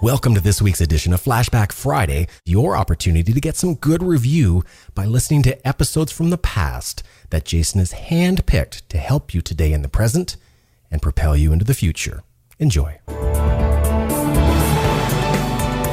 Welcome to this week's edition of Flashback Friday, your opportunity to get some good review by listening to episodes from the past that Jason has handpicked to help you today in the present and propel you into the future. Enjoy.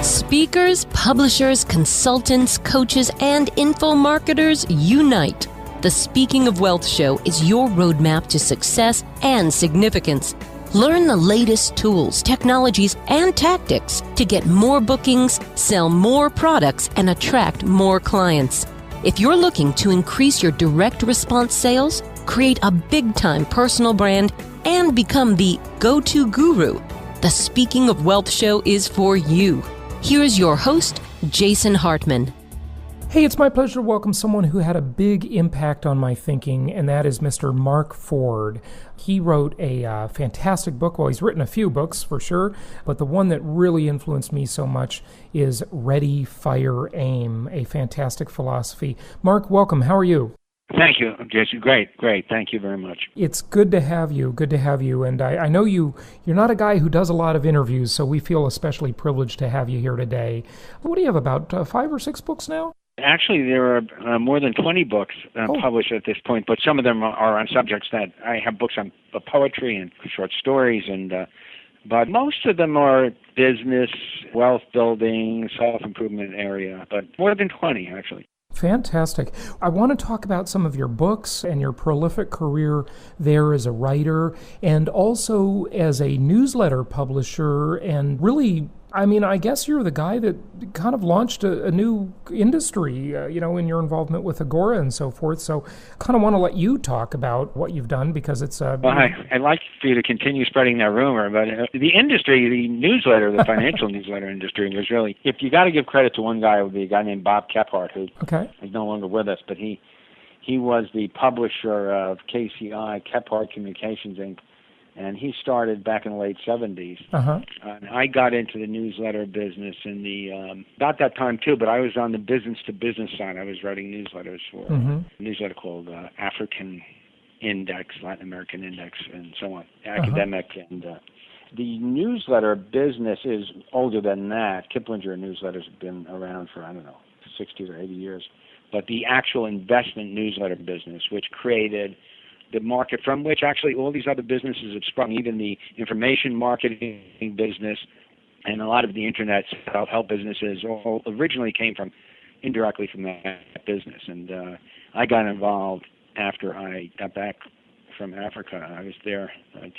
Speakers, publishers, consultants, coaches, and info marketers unite. The Speaking of Wealth Show is your roadmap to success and significance. Learn the latest tools, technologies, and tactics to get more bookings, sell more products, and attract more clients. If you're looking to increase your direct response sales, create a big-time personal brand, and become the go-to guru, the Speaking of Wealth Show is for you. Here's your host, Jason Hartman. Hey, it's my pleasure to welcome someone who had a big impact on my thinking, and that is Mr. Mark Ford. He wrote a fantastic book. Well, he's written a few books for sure, but the one that really influenced me so much is Ready, Fire, Aim, a fantastic philosophy. Mark, welcome. How are you? Thank you, Jason. Great. Thank you very much. It's good to have you. And I know you're not a guy who does a lot of interviews, so we feel especially privileged to have you here today. What do you have, about 5 or 6 books now? Actually, there are more than 20 books published at this point, but some of them are on subjects that I have books on poetry and short stories, but most of them are business, wealth building, self-improvement area, but more than 20, actually. Fantastic. I want to talk about some of your books and your prolific career there as a writer and also as a newsletter publisher. And really, I guess you're the guy that kind of launched a new industry, in your involvement with Agora and so forth. So kind of want to let you talk about what you've done because it's... I'd like for you to continue spreading that rumor, but the industry, the newsletter, the financial newsletter industry was really... If you got to give credit to one guy, it would be a guy named Bob Kephart, who is no longer with us, but he was the publisher of KCI, Kephart Communications, Inc., and he started back in the late 70s. And I got into the newsletter business in about that time too, but I was on the business-to-business side. I was writing newsletters for a newsletter called African Index, Latin American Index, and so on, academic. And the newsletter business is older than that. Kiplinger newsletters have been around for, 60 or 80 years. But the actual investment newsletter business, which created the market from which actually all these other businesses have sprung, even the information marketing business and a lot of the internet self-help businesses all originally came from indirectly from that business. And I got involved after I got back from Africa. I was there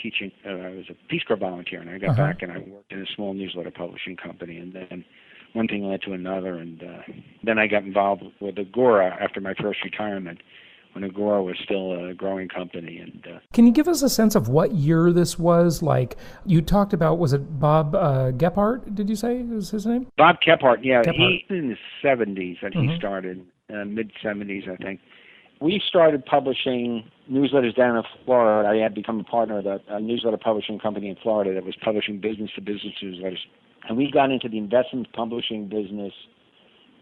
teaching. I was a Peace Corps volunteer, and I got back and I worked in a small newsletter publishing company. And then one thing led to another, and then I got involved with Agora after my first retirement, when Agora was still a growing company. And can you give us a sense of what year this was? Like you talked about, was it Bob Kephart, did you say is his name? Bob Kephart, yeah. He's in the 70s that he started, mid-70s, I think. We started publishing newsletters down in Florida. I had become a partner of a newsletter publishing company in Florida that was publishing business-to-business newsletters. And we got into the investment publishing business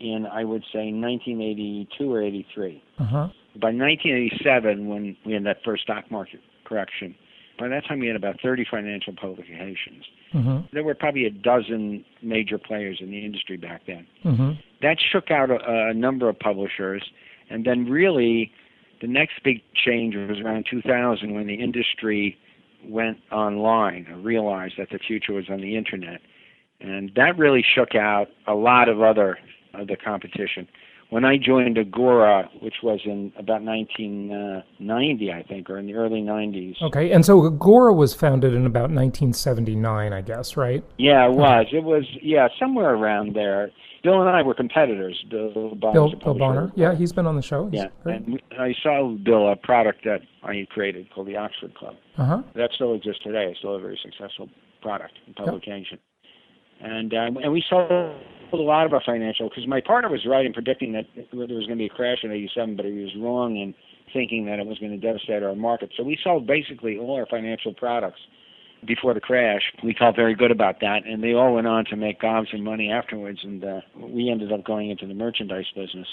in, I would say, 1982 or 83. By 1987, when we had that first stock market correction, by that time we had about 30 financial publications. There were probably a dozen major players in the industry back then. That shook out a number of publishers, and then really the next big change was around 2000 when the industry went online and realized that the future was on the internet. And that really shook out a lot of the competition. When I joined Agora, which was in about 1990, I think, or in the early 90s. Okay, and so Agora was founded in about 1979, I guess, right? Yeah, it was. It was, somewhere around there. Bill and I were competitors. Bill Bonner. Yeah, he's been on the show. And I saw Bill a product that I created called the Oxford Club. That still exists today. It's still a very successful product and publication. And we sold a lot of our financial, because my partner was right in predicting that there was going to be a crash in 87, but he was wrong in thinking that it was going to devastate our market. So we sold basically all our financial products before the crash. We felt very good about that, and they all went on to make gobs of money afterwards, and we ended up going into the merchandise business.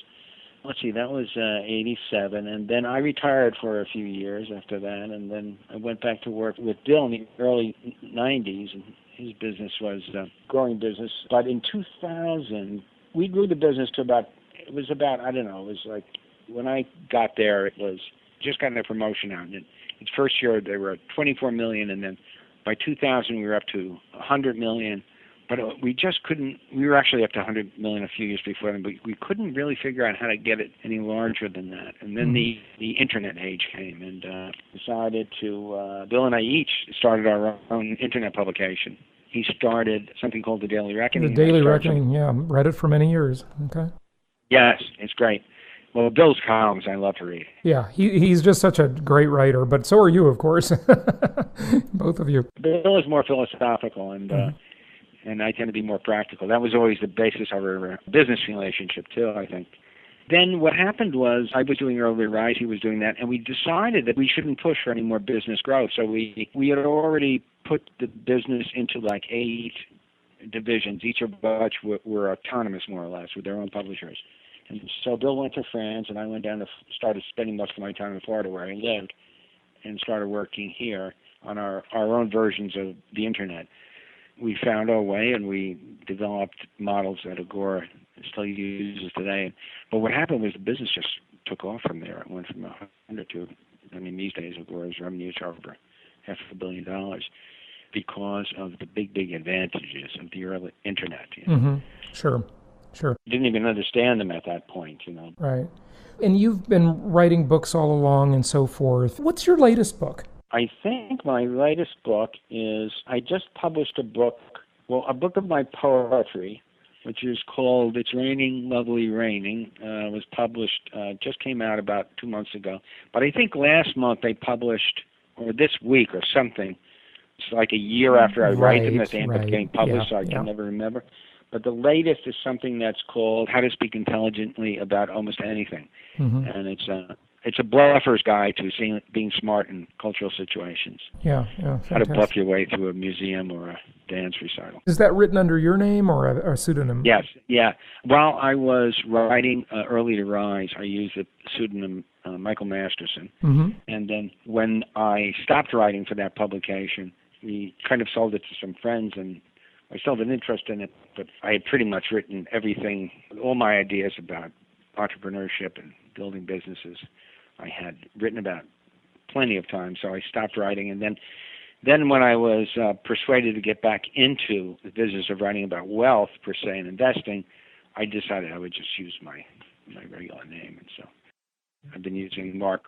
Let's see, that was 87, and then I retired for a few years after that, and then I went back to work with Bill in the early 90s, his business was a growing business. But in 2000, we grew the business to about, I don't know, it was like, when I got there, it was just gotten a promotion out. And its first year, they were at 24 million, and then by 2000, we were up to 100 million. But we just couldn't, we were actually up to 100 million a few years before then, but we couldn't really figure out how to get it any larger than that. And then the internet age came, and decided to, Bill and I each started our own internet publication. He started something called The Daily Reckoning. The Daily Reckoning, yeah. Read it for many years. Okay. Yes, it's great. Well, Bill's columns I love to read. Yeah, he's just such a great writer, but so are you, of course. Both of you. Bill is more philosophical, and I tend to be more practical. That was always the basis of our business relationship, too, I think. Then what happened was I was doing Early Rise, he was doing that, and we decided that we shouldn't push for any more business growth. So we had already put the business into like 8 divisions, each of which were autonomous, more or less, with their own publishers. And so Bill went to France, and I went down to started spending most of my time in Florida, where I lived, and started working here on our own versions of the Internet. We found our way, and we developed models that Agora still uses today. But what happened was the business just took off from there. It went from 100 to, I mean, these days Agora's revenues are over $500 million because of the big advantages of the early Internet. You know? Mm-hmm. Sure. Didn't even understand them at that point, you know. Right. And you've been writing books all along and so forth. What's your latest book? I think my latest book is, I just published a book of my poetry, which is called It's Raining, Lovely Raining. It was published, just came out about 2 months ago. But I think last month they published, or this week or something, it's like a year after I write them that they end up getting published, so I can never remember. But the latest is something that's called How to Speak Intelligently About Almost Anything. Mm-hmm. And it's a bluffer's guide to being smart in cultural situations. Yeah, how to bluff your way through a museum or a dance recital. Is that written under your name or a pseudonym? Yes, yeah. While I was writing Early to Rise, I used the pseudonym Michael Masterson. Mm-hmm. And then when I stopped writing for that publication, we kind of sold it to some friends, and I still have an interest in it, but I had pretty much written everything, all my ideas about entrepreneurship and building businesses I had written about plenty of times, so I stopped writing. And then when I was persuaded to get back into the business of writing about wealth, per se, and investing, I decided I would just use my regular name. And so I've been using Mark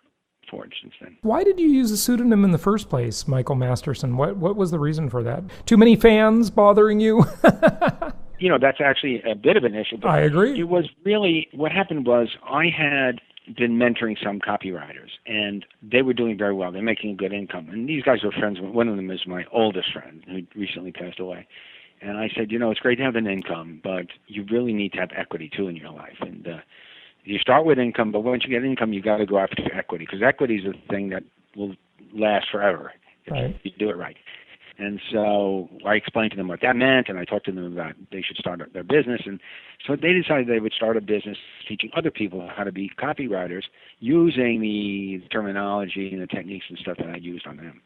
Ford since then. Why did you use a pseudonym in the first place, Michael Masterson? What was the reason for that? Too many fans bothering you? You know, that's actually a bit of an issue. But I agree. It was really, what happened was I had been mentoring some copywriters, and they were doing very well. They're making a good income. And these guys were friends. One of them is my oldest friend who recently passed away. And I said, you know, it's great to have an income, but you really need to have equity, too, in your life. And you start with income, but once you get income, you got to go after equity, because equity is a thing that will last forever if you do it right. And so I explained to them what that meant, and I talked to them about they should start their business. And so they decided they would start a business teaching other people how to be copywriters using the terminology and the techniques and stuff that I used on them.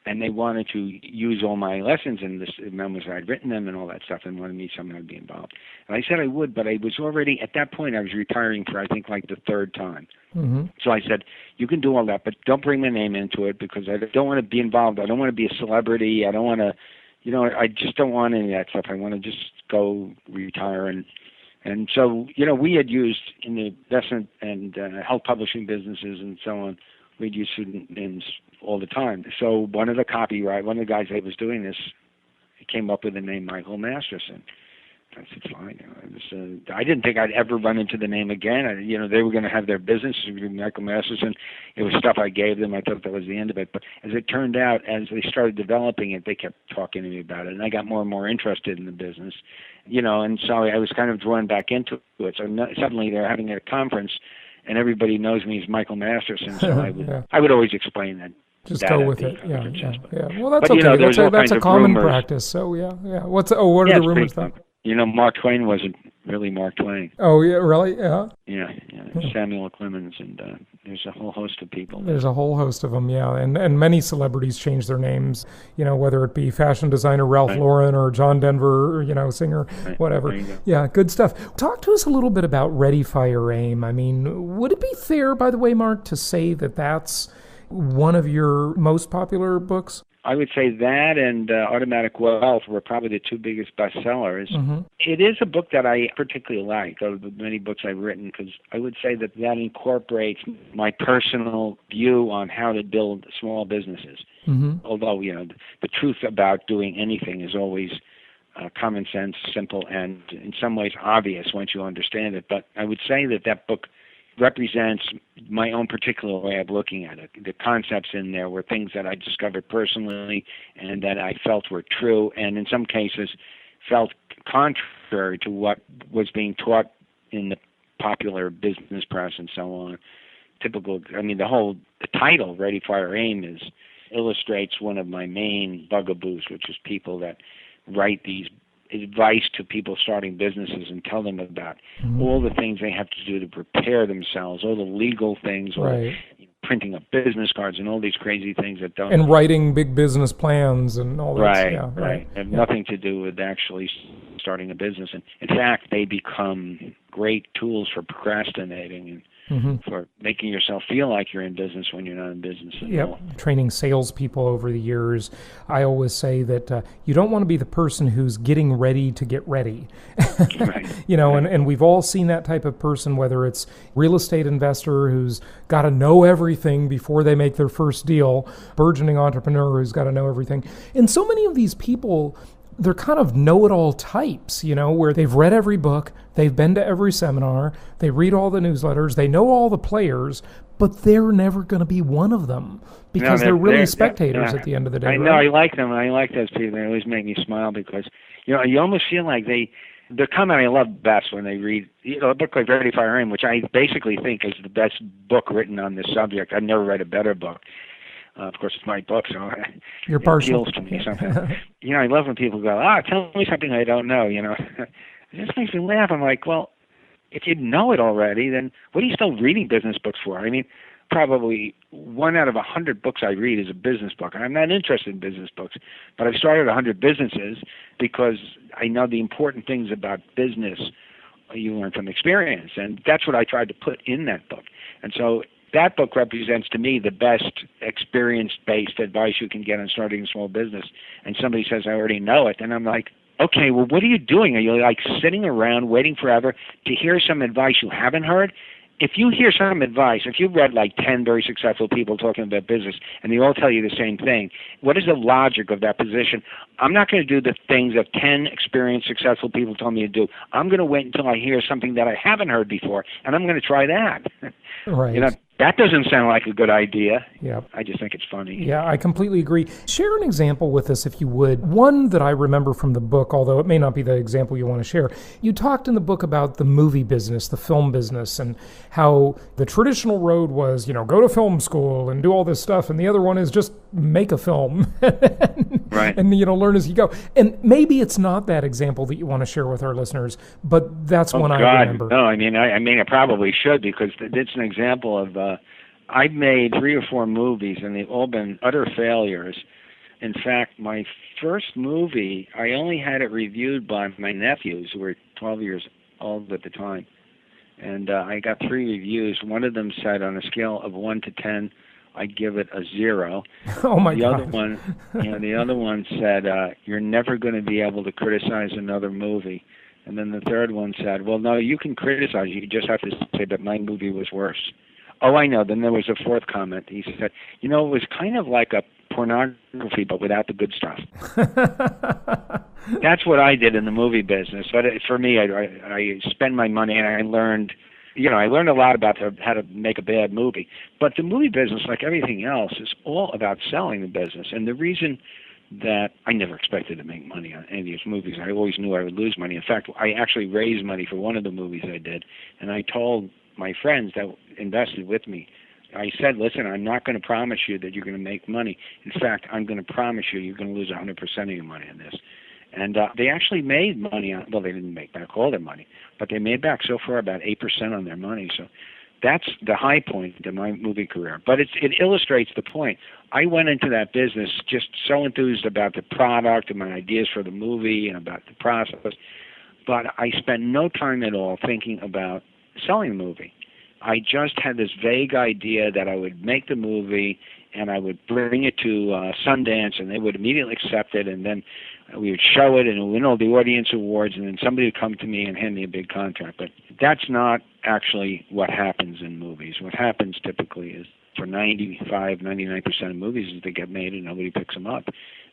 And they wanted to use all my lessons and the memos that I'd written them and all that stuff, and wanted me someone to be involved. And I said I would, but I was already, at that point, I was retiring for, I think, like the third time. Mm-hmm. So I said, you can do all that, but don't bring my name into it, because I don't want to be involved. I don't want to be a celebrity. I don't want to, you know, I just don't want any of that stuff. I want to just go retire. And so, you know, we had used in the investment and health publishing businesses and so on, we'd use pseudonyms all the time. So one of the guys that was doing this, he came up with the name Michael Masterson. I said, fine. You know, I didn't think I'd ever run into the name again. You know, they were going to have their business, Michael Masterson. It was stuff I gave them. I thought that was the end of it. But as it turned out, as they started developing it, they kept talking to me about it, and I got more and more interested in the business. You know, and so I was kind of drawn back into it. So suddenly they're having a conference, and everybody knows me as Michael Masterson. So I would always explain that. Just go with it. Yeah. Well, that's okay. You know, that's a common practice. So, yeah. What are the rumors then? You know, Mark Twain wasn't really Mark Twain. Oh, yeah, really? Yeah. Yeah. Samuel Clemens, and there's a whole host of people. There's a whole host of them, yeah. And many celebrities change their names, whether it be fashion designer Ralph Lauren or John Denver, singer, whatever. Yeah, good stuff. Talk to us a little bit about Ready, Fire, Aim. I mean, would it be fair, by the way, Mark, to say that that's one of your most popular books? I would say that and Automatic Wealth were probably the two biggest bestsellers. Mm-hmm. It is a book that I particularly like, of the many books I've written, because I would say that incorporates my personal view on how to build small businesses. Mm-hmm. Although, the truth about doing anything is always common sense, simple, and in some ways obvious once you understand it. But I would say that book represents my own particular way of looking at it. The concepts in there were things that I discovered personally and that I felt were true, and in some cases felt contrary to what was being taught in the popular business press and so on. The title, Ready, Fire, Aim, illustrates one of my main bugaboos, which is people that write these advice to people starting businesses and tell them about all the things they have to do to prepare themselves, all the legal things, printing up business cards and all these crazy things that don't... And writing big business plans and all that. Right. Have nothing to do with actually starting a business. And in fact, they become great tools for procrastinating and for making yourself feel like you're in business when you're not in business at all. Training salespeople over the years, I always say that you don't want to be the person who's getting ready to get ready. And we've all seen that type of person, whether it's real estate investor who's got to know everything before they make their first deal, burgeoning entrepreneur who's got to know everything. And so many of these people, they're kind of know-it-all types, where they've read every book, they've been to every seminar, they read all the newsletters, they know all the players, but they're never going to be one of them because they're really spectators at the end of the day. I know, I like them. I like those people. They always make me smile because, you almost feel like the comment I love best when they read a book like Ready, Fire, Aim, which I basically think is the best book written on this subject. I've never read a better book. Of course, it's my book, so You're partial. It appeals to me somehow. I love when people go, tell me something I don't know, It just makes me laugh. I'm like, well, if you know it already, then what are you still reading business books for? I mean, probably 1 out of 100 books I read is a business book. And I'm not interested in business books, but I've started 100 businesses because I know the important things about business you learn from experience. And that's what I tried to put in that book. And so that book represents to me the best experience-based advice you can get on starting a small business. And somebody says, I already know it. And I'm like, okay, well, what are you doing? Are you like sitting around waiting forever to hear some advice you haven't heard? If you hear some advice, if you've read like 10 very successful people talking about business and they all tell you the same thing, what is the logic of that position? I'm not going to do the things that 10 experienced successful people told me to do. I'm going to wait until I hear something that I haven't heard before, and I'm going to try that. Right. That doesn't sound like a good idea. Yeah. I just think it's funny. Yeah, I completely agree. Share an example with us, if you would. One that I remember from the book, although it may not be the example you want to share. You talked in the book about the movie business, the film business, and how the traditional road was, go to film school and do all this stuff, and the other one is just make a film. Right. And, learn as you go. And maybe it's not that example that you want to share with our listeners, but that's one I remember. No, I mean, I probably should, because it's an example of, I've made 3 or 4 movies, and they've all been utter failures. In fact, my first movie, I only had it reviewed by my nephews, who were 12 years old at the time. And I got 3 reviews. One of them said, on a scale of 1 to 10, I'd give it a 0. Oh my God. The other one said, you're never going to be able to criticize another movie. And then the third one said, well, no, you can criticize. You just have to say that my movie was worse. Oh, I know. Then there was a fourth comment. He said, it was kind of like a pornography, but without the good stuff. That's what I did in the movie business. But for me, I spent my money, and I learned a lot about how to make a bad movie. But the movie business, like everything else, is all about selling the business. And the reason that I never expected to make money on any of these movies, I always knew I would lose money. In fact, I actually raised money for one of the movies I did, and I told my friends that invested with me, I said, listen, I'm not going to promise you that you're going to make money. In fact, I'm going to promise you're going to lose 100% of your money on this. And they actually made money on, well, they didn't make back all their money, but they made back so far about 8% on their money. So that's the high point in my movie career. But it illustrates the point. I went into that business just so enthused about the product and my ideas for the movie and about the process, but I spent no time at all thinking about selling the movie. I just had this vague idea that I would make the movie and I would bring it to Sundance, and they would immediately accept it, and then we would show it and it would win all the audience awards, and then somebody would come to me and hand me a big contract. But that's not actually what happens in movies. What happens typically is, for 99% of movies, is they get made and nobody picks them up.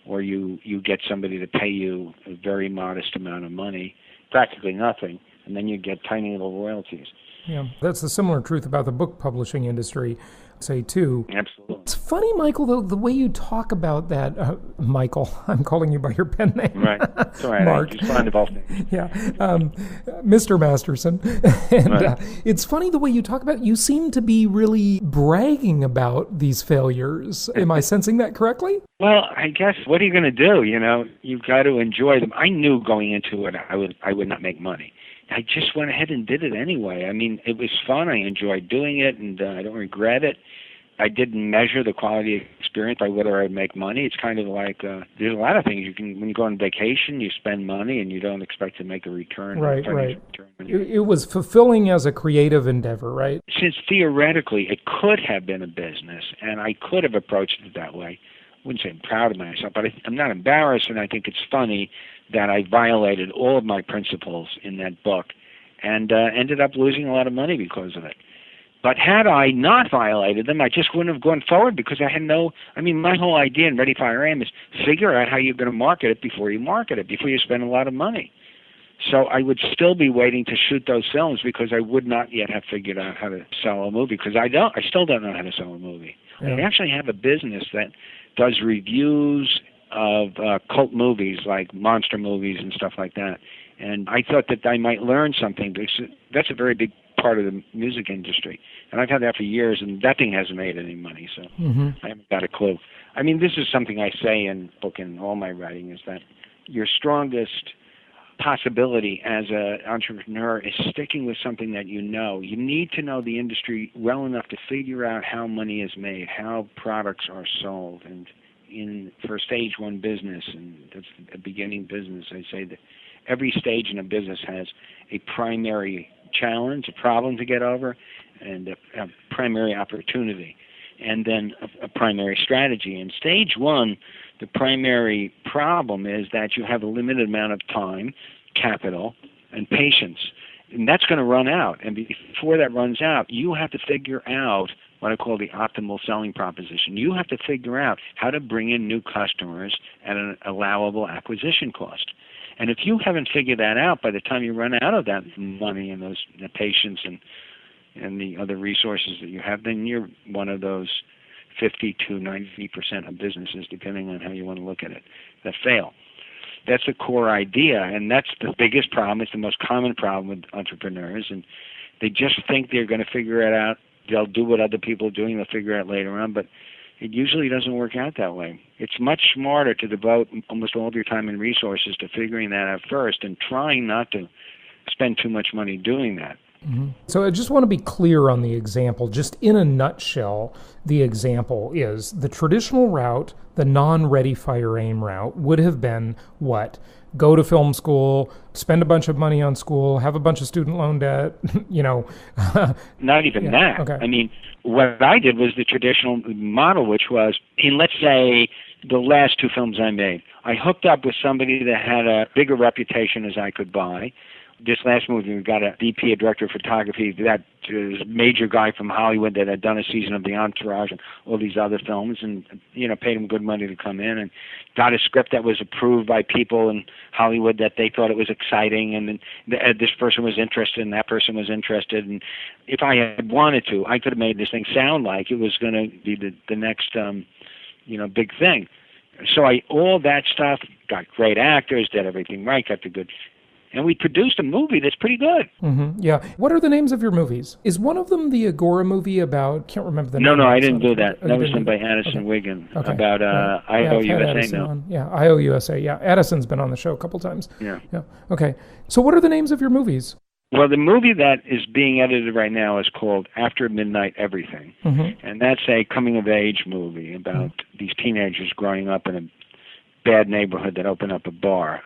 Or you get somebody to pay you a very modest amount of money, practically nothing, and then you get tiny little royalties. Yeah, that's the similar truth about the book publishing industry, say, too. Absolutely. It's funny, Michael, though, the way you talk about that. Michael, I'm calling you by your pen name. Right. It's all right. Mark. I just find it both names. Yeah. Mr. Masterson. And right. It's funny the way you talk about it. You seem to be really bragging about these failures. Am I sensing that correctly? Well, I guess, what are you going to do? You've got to enjoy them. I knew going into it I would not make money. I just went ahead and did it anyway. I mean, it was fun. I enjoyed doing it, and I don't regret it. I didn't measure the quality of experience by whether I'd make money. It's kind of like there's a lot of things when you go on vacation, you spend money, and you don't expect to make a return. Right. It was fulfilling as a creative endeavor, right? Since theoretically it could have been a business, and I could have approached it that way. I wouldn't say I'm proud of myself, but I'm not embarrassed, and I think it's funny that I violated all of my principles in that book and ended up losing a lot of money because of it. But had I not violated them, I just wouldn't have gone forward because I had my whole idea in Ready, Fire, Aim is figure out how you're going to market it, before you spend a lot of money. So I would still be waiting to shoot those films because I would not yet have figured out how to sell a movie, because I still don't know how to sell a movie. Yeah. I actually have a business that does reviews of cult movies, like monster movies and stuff like that. And I thought that I might learn something, because that's a very big part of the music industry. And I've had that for years, and that thing hasn't made any money, so I haven't got a clue. I mean, this is something I say in the book and all my writing, is that your strongest possibility as an entrepreneur is sticking with something that you know. You need to know the industry well enough to figure out how money is made, how products are sold. And for stage one business, and that's a beginning business, I say that every stage in a business has a primary challenge, a problem to get over, and a primary opportunity, and then a primary strategy. In stage one, the primary problem is that you have a limited amount of time, capital, and patience. And that's going to run out. And before that runs out, you have to figure out what I call the optimal selling proposition. You have to figure out how to bring in new customers at an allowable acquisition cost. And if you haven't figured that out by the time you run out of that money and the patience and the other resources that you have, then you're one of those 50 to 90% of businesses, depending on how you want to look at it, that fail. That's the core idea, and that's the biggest problem. It's the most common problem with entrepreneurs, and they just think they're going to figure it out. They'll do what other people are doing. They'll figure it out later on, but it usually doesn't work out that way. It's much smarter to devote almost all of your time and resources to figuring that out first and trying not to spend too much money doing that. Mm-hmm. So I just want to be clear on the example. Just in a nutshell, the example is the traditional route, the non-Ready, Fire, Aim route would have been what? Go to film school, spend a bunch of money on school, have a bunch of student loan debt, Not even that. Okay. I mean, what I did was the traditional model, which was, in, let's say, the last two films I made, I hooked up with somebody that had a bigger reputation as I could buy. This last movie, we got a DP, a director of photography, that is a major guy from Hollywood that had done a season of The Entourage and all these other films, and paid him good money to come in, and got a script that was approved by people in Hollywood that they thought it was exciting, and this person was interested, and that person was interested, and if I had wanted to, I could have made this thing sound like it was going to be the next, big thing. So all that stuff, got great actors, did everything right, got the good And we produced a movie that's pretty good. Mm-hmm. Yeah. What are the names of your movies? Is one of them the Agora movie about, can't remember the name. No, I didn't do that. That was done by Addison Wiggin about IOUSA. Yeah, IOUSA. Yeah, Addison's been on the show a couple times. Yeah. Okay. So what are the names of your movies? Well, the movie that is being edited right now is called After Midnight Everything. Mm-hmm. And that's a coming-of-age movie about these teenagers growing up in a bad neighborhood that opened up a bar,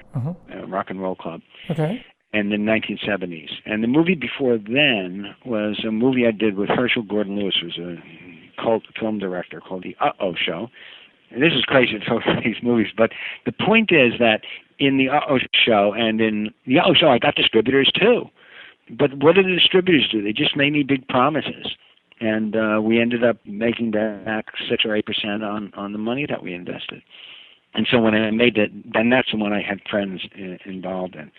a rock and roll club, in the 1970s. And the movie before then was a movie I did with Herschel Gordon Lewis, who's a cult film director, called The Uh-Oh Show. And this is crazy to talk about these movies, but the point is that in The Uh-Oh Show and in The Uh-Oh Show, I got distributors too. But what did the distributors do? They just made me big promises. And we ended up making back 6 or 8% on the money that we invested. And so when I made it, then that's the one I had friends involved in.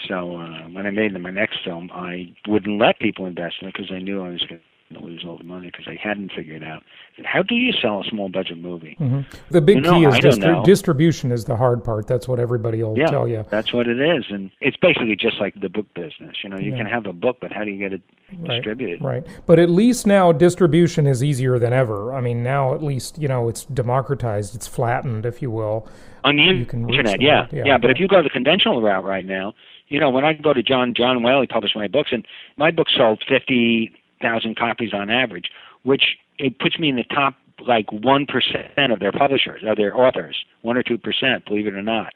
So when I made my next film, I wouldn't let people invest in it because I knew I was going to lose all the money because I hadn't figured out. How do you sell a small budget movie? Mm-hmm. The big key is distribution is the hard part. That's what everybody will tell you. That's what it is. And it's basically just like the book business. You can have a book, but how do you get it distributed? Right. But at least now distribution is easier than ever. I mean, now at least, it's democratized. It's flattened, if you will. On the internet, yeah. But if you go the conventional route right now, when I go to John Whaley published my books, and my book sold 50,000 copies on average, which it puts me in the top 1% of their publishers, of their authors, 1 or 2%, believe it or not.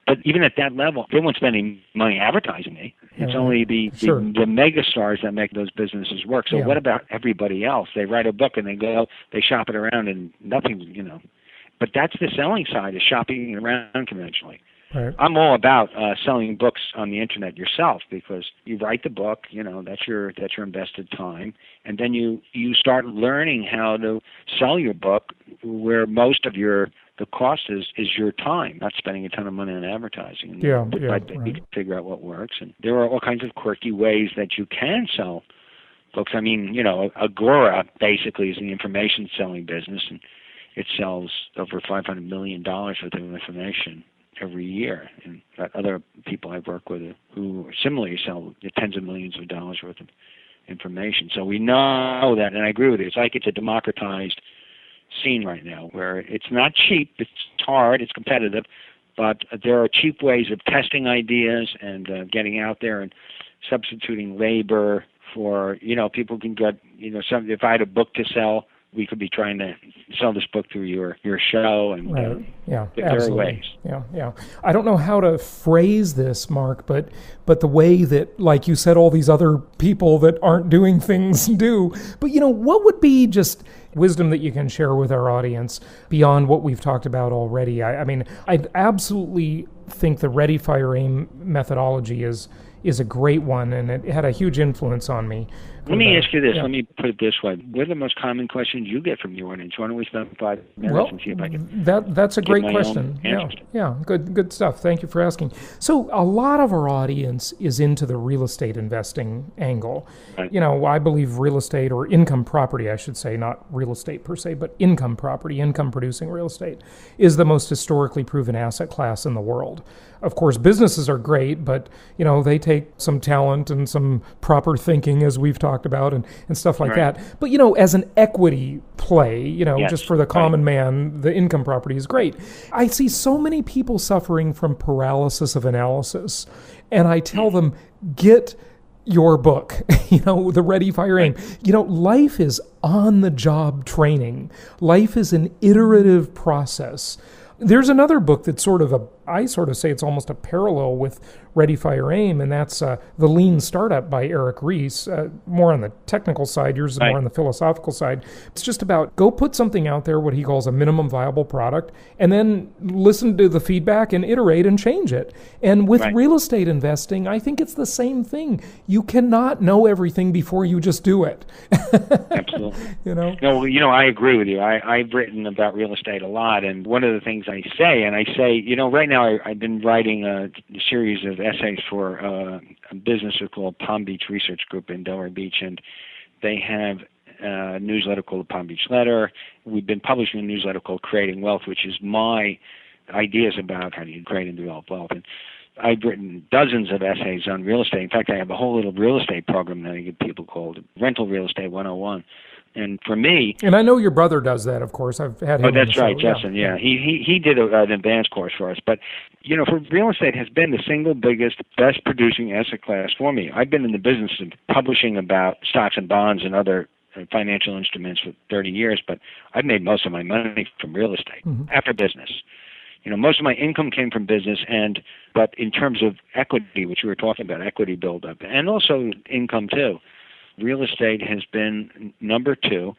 But even at that level, they won't spend any money advertising me. It's only the mega stars that make those businesses work. So what about everybody else? They write a book and they shop it around and nothing, But that's the selling side, is shopping it around conventionally. Right. I'm all about selling books on the internet yourself, because you write the book, that's your invested time, and then you start learning how to sell your book, where most of the cost is your time, not spending a ton of money on advertising. You can figure out what works, and there are all kinds of quirky ways that you can sell books. I mean, Agora basically is the information selling business, and it sells over $500 million worth of information every year. And other people I've worked with who similarly sell tens of millions of dollars worth of information. So we know that, and I agree with you, it's a democratized scene right now where it's not cheap, it's hard, it's competitive, but there are cheap ways of testing ideas and getting out there and substituting labor for, people can get, if I had a book to sell, we could be trying to sell this book through your show, and there are ways. Yeah. I don't know how to phrase this, Mark, but the way that, like you said, all these other people that aren't doing things do. But what would be just wisdom that you can share with our audience beyond what we've talked about already? I mean, I absolutely think the Ready, Fire, Aim methodology is a great one, and it had a huge influence on me. Let me ask you this. Let me put it this way. What are the most common questions you get from your audience? Why don't we spend 5 minutes and see if I can that's a great question. Yeah, good stuff. Thank you for asking. So a lot of our audience is into the real estate investing angle. Right. I believe real estate, or income property, I should say, not real estate per se, but income property, income producing real estate, is the most historically proven asset class in the world. Of course, businesses are great, but they take some talent and some proper thinking, as we've talked about, and stuff like that. But as an equity play, just for the common man, the income property is great. I see so many people suffering from paralysis of analysis, and I tell them, get your book, the Ready, Fire, Aim. Life is on-the-job training. Life is an iterative process. There's another book that's I say it's almost a parallel with Ready, Fire, Aim, and that's The Lean Startup by Eric Ries. More on the technical side, yours is more on the philosophical side. It's just about go put something out there, what he calls a minimum viable product, and then listen to the feedback and iterate and change it. And with real estate investing, I think it's the same thing. You cannot know everything before you just do it. Absolutely. No, I agree with you. I've written about real estate a lot, and one of the things I say, right now I've been writing a series of essays for a business called Palm Beach Research Group in Delray Beach, and they have a newsletter called the Palm Beach Letter. We've been publishing a newsletter called Creating Wealth, which is my ideas about how do you create and develop wealth. And I've written dozens of essays on real estate. In fact, I have a whole little real estate program that I give people called Rental Real Estate 101. And for me... And I know your brother does that, of course. I've had him on the show. Right, Justin, yeah. He did an advanced course for us. But, for real estate has been the single biggest, best producing asset class for me. I've been in the business of publishing about stocks and bonds and other financial instruments for 30 years, but I've made most of my money from real estate after business. Most of my income came from business, but in terms of equity, which we were talking about, equity buildup, and also income too, real estate has been number two.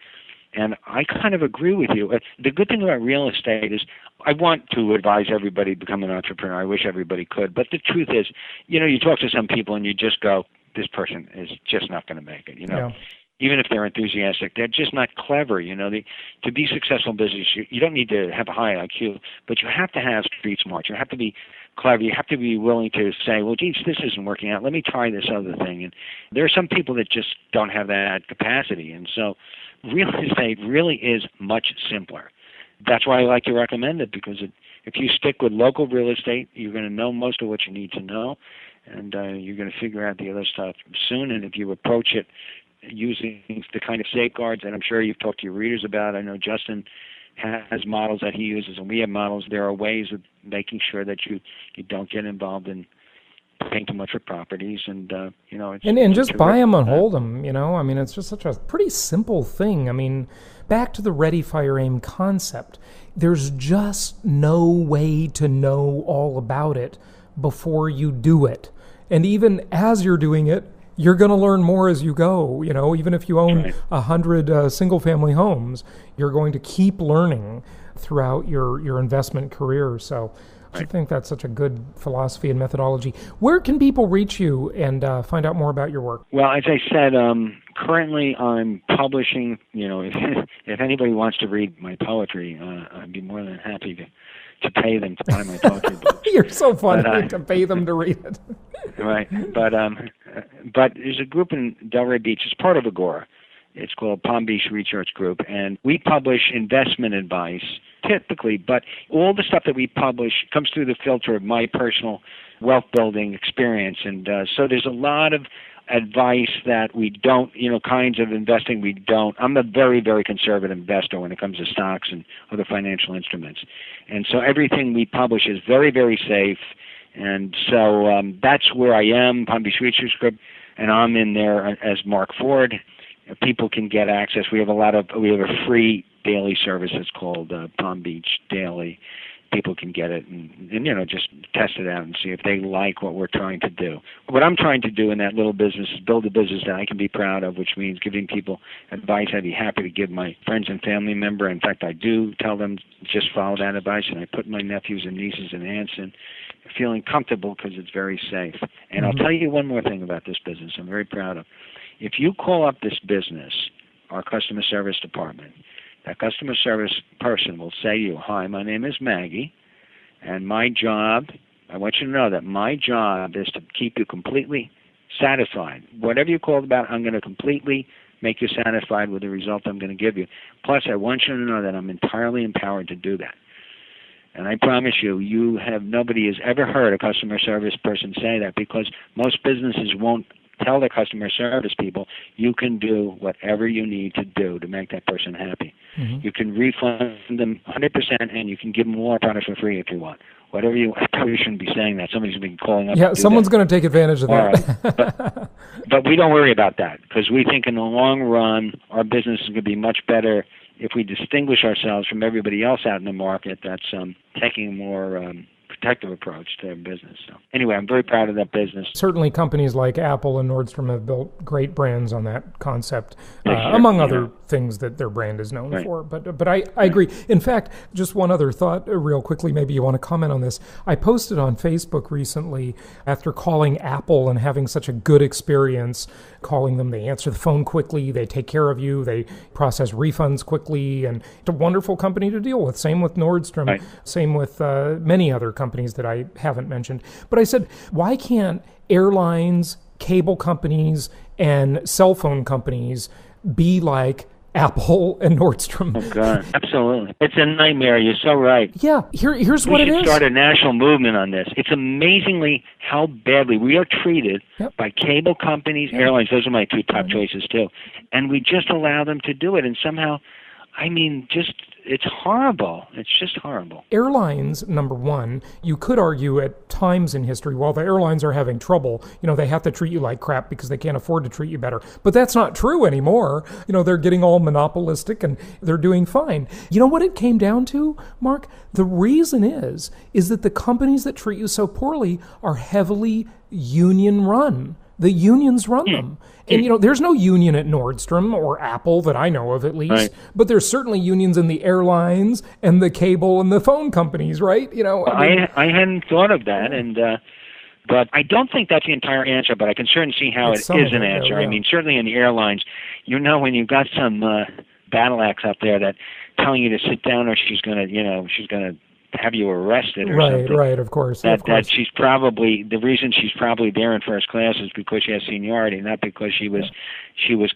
And I kind of agree with you. The good thing about real estate is I want to advise everybody to become an entrepreneur. I wish everybody could. But the truth is, you talk to some people and you just go, this person is just not going to make it, Yeah. Even if they're enthusiastic, they're just not clever. To be successful in business, you don't need to have a high IQ, but you have to have street smart. You have to be clever. You have to be willing to say, well, geez, this isn't working out. Let me try this other thing. And there are some people that just don't have that capacity. And so real estate really is much simpler. That's why I like to recommend it, because if you stick with local real estate, you're going to know most of what you need to know, and you're going to figure out the other stuff soon. And if you approach it using the kind of safeguards that I'm sure you've talked to your readers about. I know Justin has models that he uses, and we have models. There are ways of making sure that you don't get involved in paying too much for properties, and and just buy them and hold them. It's just such a pretty simple thing. Back to the ready, fire, aim concept. There's just no way to know all about it before you do it, and even as you're doing it, you're going to learn more as you go. Even if you own 100 single-family homes, you're going to keep learning throughout your investment career. So I think that's such a good philosophy and methodology. Where can people reach you and find out more about your work? Well, as I said, currently I'm publishing. If anybody wants to read my poetry, I'd be more than happy to pay them to buy my poetry books. You're so funny to pay them to read it. Right, but there's a group in Delray Beach. It's part of Agora. It's called Palm Beach Research Group, and we publish investment advice typically, but all the stuff that we publish comes through the filter of my personal wealth building experience, and so there's a lot of advice that we don't, kinds of investing we don't. I'm a very, very conservative investor when it comes to stocks and other financial instruments, and so everything we publish is very, very safe. And so that's where I am, Palm Beach Research Group, and I'm in there as Mark Ford. People can get access. We have a free daily service that's called Palm Beach Daily. People can get it and just test it out and see if they like what we're trying to do. What I'm trying to do in that little business is build a business that I can be proud of, which means giving people advice I'd be happy to give my friends and family member. In fact, I do tell them just follow that advice, and I put my nephews and nieces and aunts in, feeling comfortable because it's very safe. And I'll tell you one more thing about this business I'm very proud of. If you call up this business, our customer service department, that customer service person will say to you, hi, my name is Maggie, and my job, I want you to know that my job is to keep you completely satisfied. Whatever you called about, I'm going to completely make you satisfied with the result I'm going to give you. Plus, I want you to know that I'm entirely empowered to do that. And I promise you, nobody has ever heard a customer service person say that, because most businesses won't tell their customer service people, you can do whatever you need to do to make that person happy. You can refund them 100%, and you can give them more products for free if you want. I probably shouldn't be saying that. Somebody's been calling up. Yeah, someone's going to take advantage of that. Right. But we don't worry about that, because we think in the long run, our business is going to be much better if we distinguish ourselves from everybody else out in the market that's taking a more protective approach to their business. So anyway, I'm very proud of that business. Certainly companies like Apple and Nordstrom have built great brands on that concept, among other things that their brand is known for. But I agree. In fact, just one other thought real quickly, maybe you want to comment on this. I posted on Facebook recently, after calling Apple and having such a good experience, calling them, they answer the phone quickly, they take care of you, they process refunds quickly, and it's a wonderful company to deal with. Same with Nordstrom, same with many other companies that I haven't mentioned. But I said, why can't airlines, cable companies, and cell phone companies be like Apple and Nordstrom. Oh, God. Absolutely. It's a nightmare. You're so right. Yeah. Here's what it is. We should start a national movement on this. It's amazingly how badly we are treated by cable companies, airlines. Those are my two top choices, too. And we just allow them to do it. And somehow, it's horrible. It's just horrible. Airlines, number one, you could argue at times in history, while the airlines are having trouble, they have to treat you like crap because they can't afford to treat you better. But that's not true anymore. They're getting all monopolistic and they're doing fine. You know what it came down to, Mark? The reason is that the companies that treat you so poorly are heavily union run. The unions run them. And, there's no union at Nordstrom or Apple that I know of, at least. Right. But there's certainly unions in the airlines and the cable and the phone companies, right? I hadn't thought of that. But I don't think that's the entire answer, but I can certainly see how it is an answer. Though, yeah. Certainly in the airlines, when you've got some battle axe up there that telling you to sit down or she's going to have you arrested or something. Right, of course. That she's probably, the reason she's probably there in first class is because she has seniority, not because she was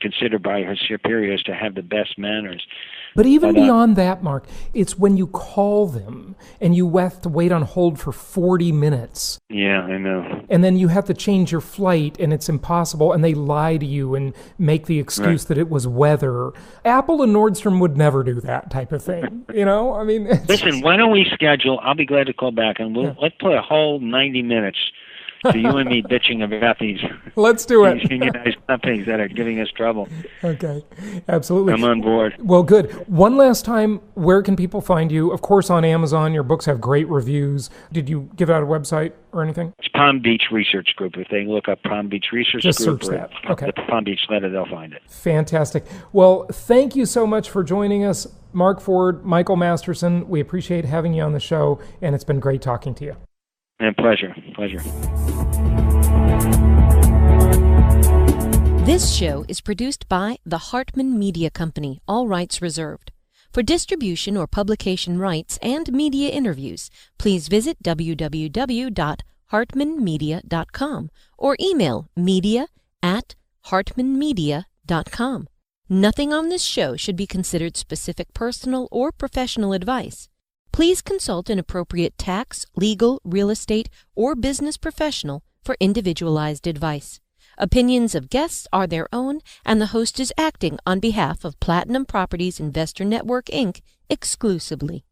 considered by her superiors to have the best manners. But even beyond that, Mark, it's when you call them and you have to wait on hold for 40 minutes. Yeah, I know. And then you have to change your flight and it's impossible and they lie to you and make the excuse that it was weather. Apple and Nordstrom would never do that type of thing. Listen, why don't we schedule, I'll be glad to call back and let's put a whole 90 minutes to you and me bitching about these. Let's do it. These unionized companies that are giving us trouble. Okay, absolutely. I'm on board. Well, good. One last time, where can people find you? Of course, on Amazon. Your books have great reviews. Did you give out a website or anything? It's Palm Beach Research Group. If they look up Palm Beach Research Just Group, search that. Okay. The Palm Beach Letter, they'll find it. Fantastic. Well, thank you so much for joining us, Mark Ford, Michael Masterson. We appreciate having you on the show, and it's been great talking to you. Pleasure. This show is produced by the Hartman Media Company, all rights reserved. For distribution or publication rights and media interviews, please visit www.hartmanmedia.com or email media@hartmanmedia.com. Nothing on this show should be considered specific personal or professional advice. Please consult an appropriate tax, legal, real estate, or business professional for individualized advice. Opinions of guests are their own, and the host is acting on behalf of Platinum Properties Investor Network, Inc. exclusively.